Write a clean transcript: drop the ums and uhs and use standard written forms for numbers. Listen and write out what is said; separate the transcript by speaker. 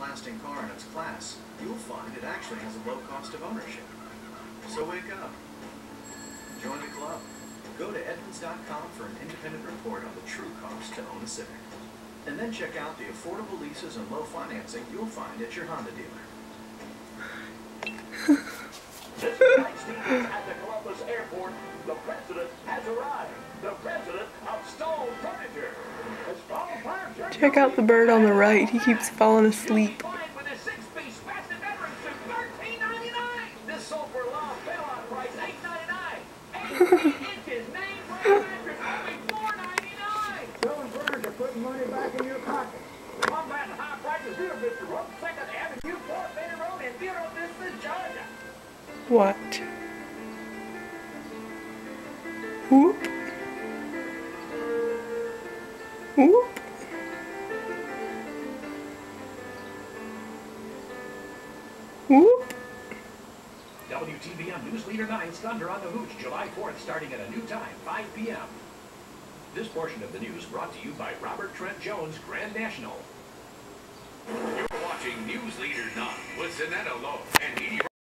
Speaker 1: lasting car in its class, you'll find it actually has a low cost of ownership. So wake up. Join the club. Go to Edmunds.com for an independent report on the true cost to own a Civic. And then check out the affordable leases and low financing you'll find at your Honda dealer.
Speaker 2: This is Mike Stevens at the Columbus Airport. The president has arrived. The president of Stone Furniture.
Speaker 3: Check out the bird on the right. He keeps falling asleep.
Speaker 2: With a 6-piece fashion veteran suit, $13.99. This sold for a low bailout price, $8.99. 18 inches, name brand mattress, only $4.99.
Speaker 4: Stone Furniture putting money back in your pocket.
Speaker 2: Combating high prices here, Mr. Road, 2nd Avenue, Fort Benning Road, in Bureau Vista, Georgia.
Speaker 3: What? Whoop. Whoop. Whoop.
Speaker 2: WTBM News Leader 9's Thunder on the Hooch, July 4th, starting at a new time, 5 p.m. This portion of the news brought to you by Robert Trent Jones, Grand National. You're watching News Leader 9 with Zanetto Lowe and Edie